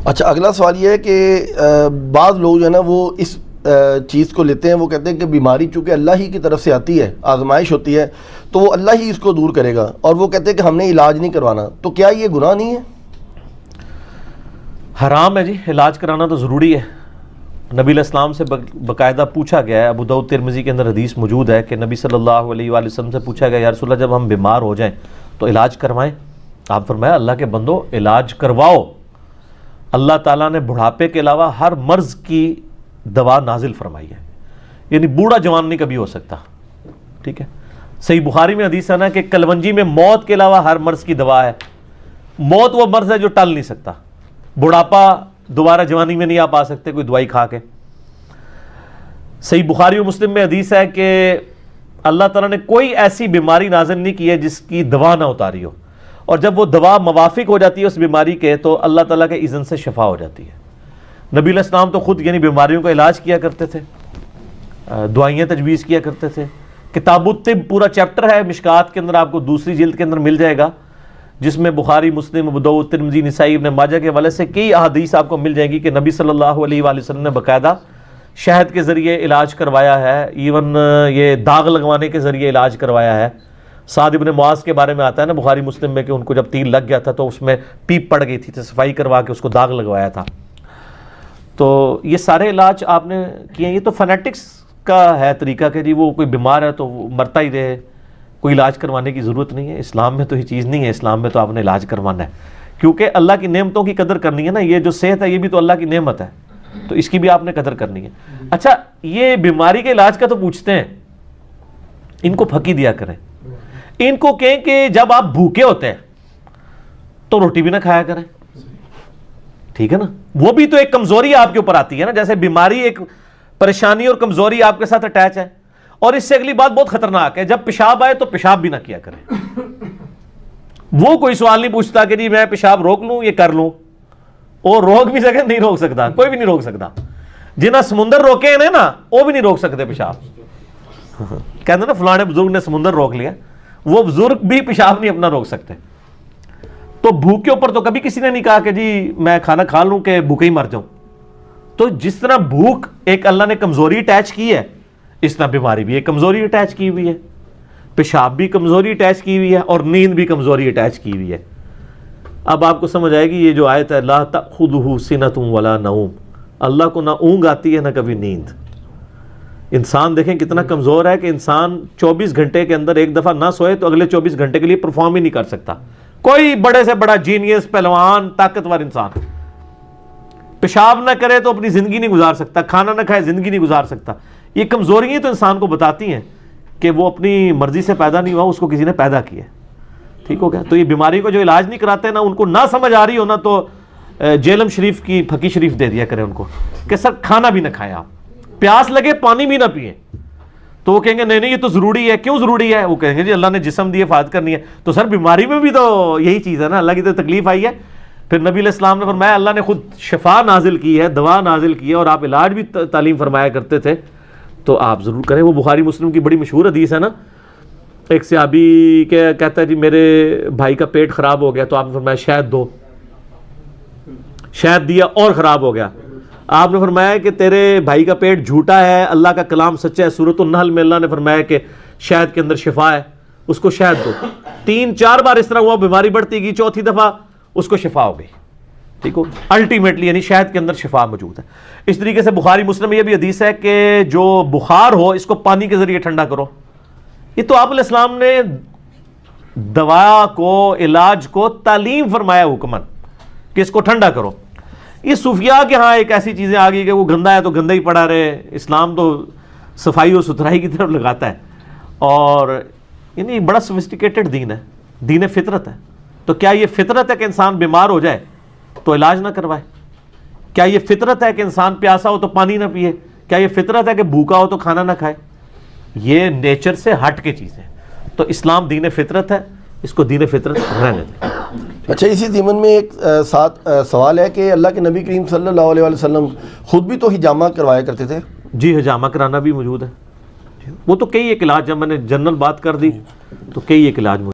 اچھا، اگلا سوال یہ ہے کہ بعض لوگ جو ہے نا وہ اس چیز کو لیتے ہیں، وہ کہتے ہیں کہ بیماری چونکہ اللہ ہی کی طرف سے آتی ہے، آزمائش ہوتی ہے، تو وہ اللہ ہی اس کو دور کرے گا، اور وہ کہتے ہیں کہ ہم نے علاج نہیں کروانا، تو کیا یہ گناہ نہیں ہے؟ حرام ہے جی، علاج کرانا تو ضروری ہے۔ نبی علیہ السلام سے باقاعدہ پوچھا گیا ہے، ابو داؤد ترمذی کے اندر حدیث موجود ہے کہ نبی صلی اللہ علیہ وآلہ وسلم سے پوچھا گیا، یا رسول اللہ جب ہم بیمار ہو جائیں تو علاج کروائیں؟ آپ فرمایا اللہ کے بندو علاج کرواؤ، اللہ تعالیٰ نے بڑھاپے کے علاوہ ہر مرض کی دوا نازل فرمائی ہے، یعنی بوڑھا جوان نہیں کبھی ہو سکتا، ٹھیک ہے۔ صحیح بخاری میں حدیث ہے نا کہ کلونجی میں موت کے علاوہ ہر مرض کی دوا ہے۔ موت وہ مرض ہے جو ٹل نہیں سکتا، بڑھاپا دوبارہ جوانی میں نہیں آپ آ سکتے کوئی دوائی کھا کے۔ صحیح بخاری و مسلم میں حدیث ہے کہ اللہ تعالیٰ نے کوئی ایسی بیماری نازل نہیں کی ہے جس کی دوا نہ اتاری ہو، اور جب وہ دوا موافق ہو جاتی ہے اس بیماری کے تو اللہ تعالیٰ کے اذن سے شفا ہو جاتی ہے۔ نبی علیہ السلام تو خود یعنی بیماریوں کا علاج کیا کرتے تھے، دعائیں تجویز کیا کرتے تھے۔ کتاب الطب پورا چیپٹر ہے مشکات کے اندر، آپ کو دوسری جلد کے اندر مل جائے گا، جس میں بخاری، مسلم، ابو داؤد، ترمذی، نسائی، ابن ماجہ کے حوالے سے کئی احادیث آپ کو مل جائیں گی کہ نبی صلی اللہ علیہ وآلہ وسلم نے باقاعدہ شہد کے ذریعے علاج کروایا ہے، ایون یہ داغ لگوانے کے ذریعے علاج کروایا ہے۔ سعد ابن معاذ کے بارے میں آتا ہے نا بخاری مسلم میں کہ ان کو جب تیر لگ گیا تھا تو اس میں پیپ پڑ گئی تھی، تو صفائی کروا کے اس کو داغ لگوایا تھا۔ تو یہ سارے علاج آپ نے کیے ہیں۔ یہ تو فنیٹکس کا ہے طریقہ کہ جی وہ کوئی بیمار ہے تو وہ مرتا ہی رہے، کوئی علاج کروانے کی ضرورت نہیں ہے۔ اسلام میں تو یہ چیز نہیں ہے، اسلام میں تو آپ نے علاج کروانا ہے، کیونکہ اللہ کی نعمتوں کی قدر کرنی ہے نا۔ یہ جو صحت ہے یہ بھی تو اللہ کی نعمت ہے، تو اس کی بھی آپ نے قدر کرنی ہے۔ اچھا، یہ بیماری کے علاج کا تو پوچھتے ہیں، ان کو پھکی دیا کریں، ان کو کہیں کہ جب آپ بھوکے ہوتے ہیں تو روٹی بھی نہ کھایا کریں، ٹھیک ہے نا۔ وہ بھی تو ایک کمزوری آپ کے اوپر آتی ہے نا، جیسے بیماری ایک پریشانی اور کمزوری آپ کے ساتھ اٹیچ ہے۔ اور اس سے اگلی بات بہت خطرناک ہے، جب پیشاب آئے تو پیشاب بھی نہ کیا کریں۔ وہ کوئی سوال نہیں پوچھتا کہ جی میں پیشاب روک لوں یہ کر لوں، وہ روک بھی سکے نہیں روک سکتا، کوئی بھی نہیں روک سکتا۔ جنہیں سمندر روکے ہیں نا وہ بھی نہیں روک سکتے پیشاب۔ کہتے ہیں نا فلانے بزرگ نے سمندر روک لیا، وہ بزرگ بھی پیشاب نہیں اپنا روک سکتے۔ تو بھوک کے اوپر تو کبھی کسی نے نہیں کہا کہ جی میں کھانا کھا لوں کہ بھوکے ہی مر جاؤں۔ تو جس طرح بھوک ایک اللہ نے کمزوری اٹیچ کی ہے، اس طرح بیماری بھی ایک کمزوری اٹیچ کی ہوئی ہے، پیشاب بھی کمزوری اٹیچ کی ہوئی ہے، اور نیند بھی کمزوری اٹیچ کی ہوئی ہے۔ اب آپ کو سمجھ آئے گی یہ جو آیت ہے لا تأخذہ سنۃ ولا نوم، اللہ کو نہ اونگ آتی ہے نہ کبھی نیند۔ انسان دیکھیں کتنا کمزور ہے کہ انسان 24 گھنٹے کے اندر ایک دفعہ نہ سوئے تو اگلے 24 گھنٹے کے لیے پرفارم ہی نہیں کر سکتا۔ کوئی بڑے سے بڑا جینیس، پہلوان، طاقتور انسان پیشاب نہ کرے تو اپنی زندگی نہیں گزار سکتا، کھانا نہ کھائے زندگی نہیں گزار سکتا۔ یہ کمزوریاں تو انسان کو بتاتی ہیں کہ وہ اپنی مرضی سے پیدا نہیں ہوا، اس کو کسی نے پیدا کیا، ٹھیک ہو گیا۔ تو یہ بیماری کو جو علاج نہیں کراتے نا، ان کو نہ سمجھ آ رہی ہو نا تو جیلم شریف کی پھکی شریف دے دیا کریں ان کو کہ سر کھانا بھی نہ کھائیں، آپ پیاس لگے پانی بھی نہ پئیں، تو وہ کہیں گے نہیں نہیں یہ تو ضروری ہے۔ کیوں ضروری ہے؟ وہ کہیں گے جی اللہ نے جسم دی حفاظت کرنی ہے، تو سر بیماری میں بھی تو یہی چیز ہے نا، اللہ کی تو تکلیف آئی ہے۔ پھر نبی علیہ السلام نے فرمایا اللہ نے خود شفا نازل کی ہے، دوا نازل کی ہے، اور آپ علاج بھی تعلیم فرمایا کرتے تھے، تو آپ ضرور کریں۔ وہ بخاری مسلم کی بڑی مشہور حدیث ہے نا، ایک صحابی کہتا ہے جی میرے بھائی کا پیٹ خراب ہو گیا، تو آپ نے فرمایا شہد دو، شہد دیا اور خراب ہو گیا۔ آپ نے فرمایا کہ تیرے بھائی کا پیٹ جھوٹا ہے، اللہ کا کلام سچا ہے، سورۃ النحل میں اللہ نے فرمایا کہ شہد کے اندر شفا ہے، اس کو شہد دو۔ 3-4 بار اس طرح ہوا، بیماری بڑھتی گئی، چوتھی دفعہ اس کو شفا ہو گئی، ٹھیک ہو۔ الٹیمیٹلی یعنی شہد کے اندر شفا موجود ہے۔ اس طریقے سے بخاری مسلم میں یہ بھی حدیث ہے کہ جو بخار ہو اس کو پانی کے ذریعے ٹھنڈا کرو۔ یہ تو آپ علیہ السلام نے دوا کو، علاج کو تعلیم فرمایا حکمن کہ اس کو ٹھنڈا کرو۔ یہ صوفیاء کے ہاں ایک ایسی چیزیں آ گئی کہ وہ گندا ہے تو گندا ہی پڑا رہے، اسلام تو صفائی اور ستھرائی کی طرف لگاتا ہے، اور یعنی بڑا سوفسٹیکیٹڈ دین ہے، دین فطرت ہے۔ تو کیا یہ فطرت ہے کہ انسان بیمار ہو جائے تو علاج نہ کروائے؟ کیا یہ فطرت ہے کہ انسان پیاسا ہو تو پانی نہ پیے؟ کیا یہ فطرت ہے کہ بھوکا ہو تو کھانا نہ کھائے؟ یہ نیچر سے ہٹ کے چیزیں۔ تو اسلام دین فطرت ہے، اس کو دین فطرت رہنے دیں۔ اچھا، اسی ضمن میں ایک ساتھ سوال ہے کہ اللہ کے نبی کریم صلی اللہ علیہ وسلم خود بھی تو حجامہ کروایا کرتے تھے۔ جی، حجامہ کرانا بھی موجود ہے، وہ تو کئی ایک علاج، جب میں نے جنرل بات کر دی تو کئی ایک علاج موجود